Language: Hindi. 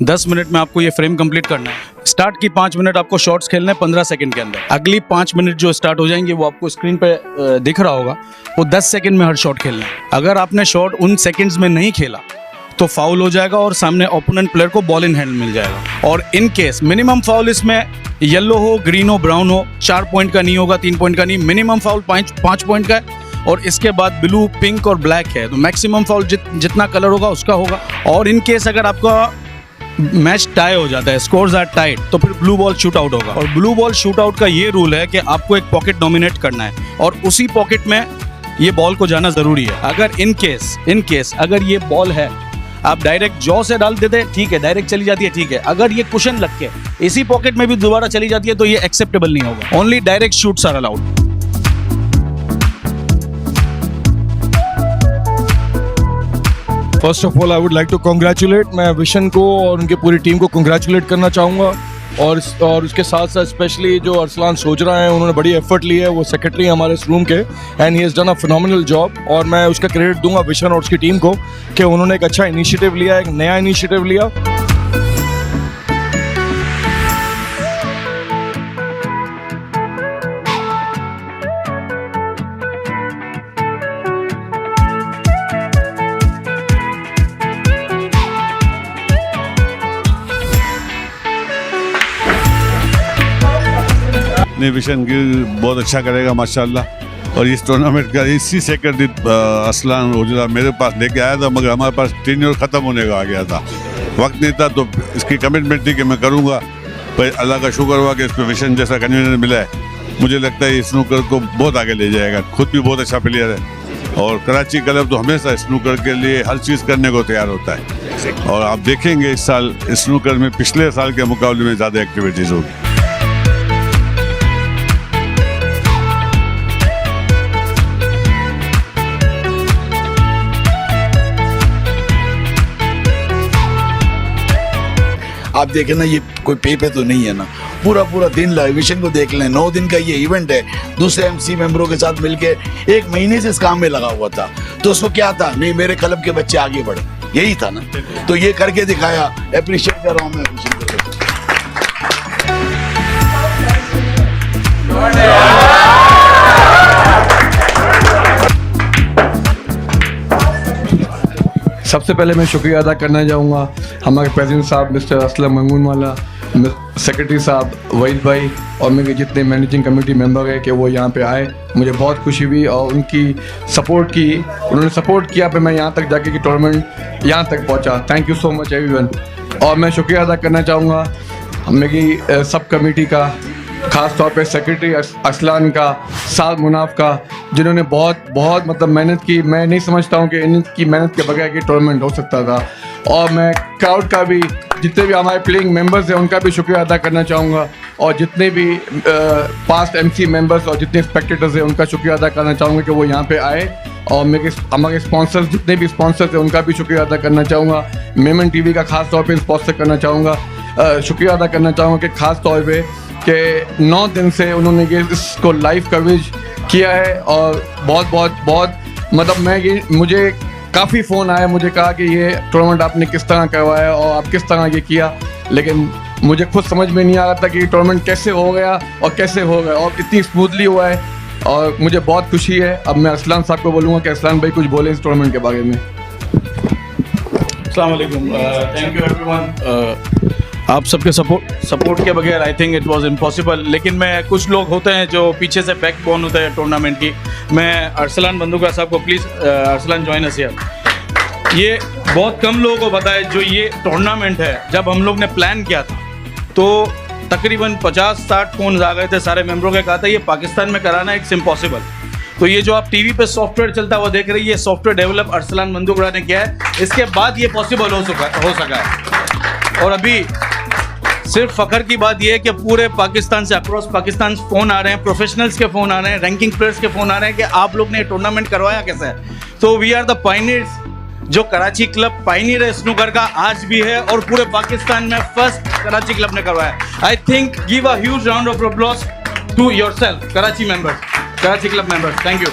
10 मिनट में आपको ये फ्रेम कंप्लीट करना है। स्टार्ट की 5 मिनट आपको शॉट्स खेलने हैं 15 सेकंड के अंदर। अगली 5 मिनट जो स्टार्ट हो जाएंगे वो आपको स्क्रीन पे दिख रहा होगा, वो 10 सेकंड में हर शॉट खेलना है। अगर आपने शॉट उन सेकंड्स में नहीं खेला तो फाउल हो जाएगा और सामने ओपोनेंट प्लेयर को बॉल इन हैंड मिल जाएगा। और इन केस मिनिमम फाउल इसमें येलो हो, ग्रीन हो, ब्राउन हो, 4 पॉइंट का नहीं होगा, 3 पॉइंट का नहीं, मिनिमम फाउल 5 पॉइंट का है। और इसके बाद ब्लू, पिंक और ब्लैक है तो मैक्सिमम फाउल जितना कलर होगा उसका होगा। और इन केस अगर आपका मैच टाई हो जाता है, स्कोर्स आर टाइट, तो फिर ब्लू बॉल शूट आउट होगा। और ब्लू बॉल शूट आउट का ये रूल है कि आपको एक पॉकेट डोमिनेट करना है और उसी पॉकेट में ये बॉल को जाना जरूरी है। अगर इन केस अगर ये बॉल है, आप डायरेक्ट जॉ से डाल देते हैं, ठीक है, डायरेक्ट चली जाती है, ठीक है। अगर ये कुशन लग के इसी पॉकेट में भी दोबारा चली जाती है तो ये एक्सेप्टेबल नहीं होगा। Only direct shoots are allowed. First of all I would like to congratulate, मैं विशन को और उनकी पूरी टीम को कॉन्ग्रेचुलेट करना चाहूँगा। और उसके साथ साथ स्पेशली जो अरसलान सोजरा हैं, उन्होंने बड़ी एफर्ट ली है, वो सेक्रेटरी हैं हमारे इस रूम के, and he has done a phenomenal job. और मैं उसका क्रेडिट दूंगा विशन और उसकी टीम को कि उन्होंने एक अच्छा इनिशिएटिव लिया, एक नया इनिशिएटिव लिया। नहीं, विशन गिल बहुत अच्छा करेगा माशाल्लाह। और इस टूर्नामेंट का इसी सेकंड अरसलान ओजरा मेरे पास लेके आया था, मगर हमारे पास टेन्योर ख़त्म होने का आ गया था, वक्त नहीं था, तो इसकी कमिटमेंट थी कि मैं करूँगा। पर अल्लाह का शुक्र हुआ कि इसको विशन जैसा कन्वीनर मिला है। मुझे लगता है स्नूकर को बहुत आगे ले जाएगा, खुद भी बहुत अच्छा प्लेयर है। और कराची क्लब तो हमेशा स्नूकर के लिए हर चीज़ करने को तैयार होता है। और आप देखेंगे इस साल स्नूकर में पिछले साल के मुकाबले में ज़्यादा एक्टिविटीज़ होगी। आप देखें ना, ये कोई पे तो नहीं है ना, पूरा दिन लाइव विशन को देख लें। 9 दिन का ये इवेंट है, दूसरे एमसी मेंबरों के साथ मिलके 1 महीने से इस काम में लगा हुआ था। तो उसको क्या था, नहीं मेरे क्लब के बच्चे आगे बढ़े, यही था ना। तो ये करके दिखाया, अप्रिशिएट कर रहा हूँ मैं विशन को। सबसे पहले मैं शुक्रिया अदा करना चाहूँगा हमारे प्रेसिडेंट साहब मिस्टर असलम मंगून वाला, सेक्रेटरी साहब वहीद भाई और मेरे जितने मैनेजिंग कमेटी मेंबर हैं कि वो यहाँ पे आए। मुझे बहुत खुशी हुई और उनकी सपोर्ट की, उन्होंने सपोर्ट किया कि मैं यहाँ तक जाके कि टूर्नामेंट यहाँ तक पहुँचा। Thank you so much everyone. और मैं शुक्रिया अदा करना चाहूँगा मेरी सब कमेटी का, ख़ास तौर पे सेक्रेटरी अरसलान का, साद मुनाफ का, जिन्होंने बहुत मतलब मेहनत की। मैं नहीं समझता हूँ कि इनकी मेहनत के बगैर ये टूर्नामेंट हो सकता था। और मैं क्राउड का भी, जितने भी हमारे प्लेइंग मेंबर्स हैं उनका भी शुक्रिया अदा करना चाहूँगा। और जितने भी पास्ट एमसी मेंबर्स और जितने स्पेक्टेटर्स हैं उनका शुक्रिया अदा करना चाहूँगा कि वो यहाँ पे आए। और हमारे स्पॉन्सर्स, जितने भी स्पॉन्सर्स हैं उनका भी शुक्रिया अदा करना चाहूँगा। मेमन टीवी का ख़ास तौर पर स्पॉन्सर करना चाहूँगा, शुक्रिया अदा करना चाहूँगा कि ख़ास तौर पर कि 9 दिन से उन्होंने ये इसको लाइव कवरेज किया है। और बहुत मतलब मुझे काफ़ी फ़ोन आया, मुझे कहा कि ये टूर्नामेंट आपने किस तरह करवाया और आप किस तरह ये किया, लेकिन मुझे खुद समझ में नहीं आ रहा था कि ये टूर्नामेंट कैसे हो गया और कैसे हो गया और इतनी स्मूथली हुआ है। और मुझे बहुत खुशी है। अब मैं अरसलान साहब को बोलूँगा कि अरसलान भाई कुछ बोलें इस टूर्नामेंट के बारे में। अस्सलाम वालेकुम, थैंक यू एवरीवन। आप सबके सपोर्ट के बगैर I think it was impossible. लेकिन मैं, कुछ लोग होते हैं जो पीछे से बैकबोन होते हैं टूर्नामेंट की। मैं अरसलान बंदूका साहब को please, Arsalan join us here. ये बहुत कम लोगों को पता है जो ये टूर्नामेंट है। जब हम लोग ने प्लान किया था तो तकरीबन 50-60 फ़ोन आ गए थे सारे मेंबरों के, कहा था ये पाकिस्तान में कराना इट्स इम्पॉसिबल। तो ये जो आप टीवी पे सॉफ्टवेयर चलता है वो देख रही है, सॉफ्टवेयर डेवलप अरसलान बंदूकड़ा ने किया है। इसके बाद ये पॉसिबल हो सका है। और अभी सिर्फ फ़ख्र की बात यह है कि पूरे पाकिस्तान से, अक्रॉस पाकिस्तान फ़ोन आ रहे हैं, प्रोफेशनल्स के फ़ोन आ रहे हैं, रैंकिंग प्लेयर्स के फ़ोन आ रहे हैं कि आप लोग ने टूर्नामेंट करवाया कैसे है। तो वी आर द पायनियर्स। जो कराची क्लब पायनियर है स्नूकर का, आज भी है और पूरे पाकिस्तान में फर्स्ट कराची क्लब ने करवाया। I think give a huge round of applause to yourself Karachi members, Karachi club members. Thank you.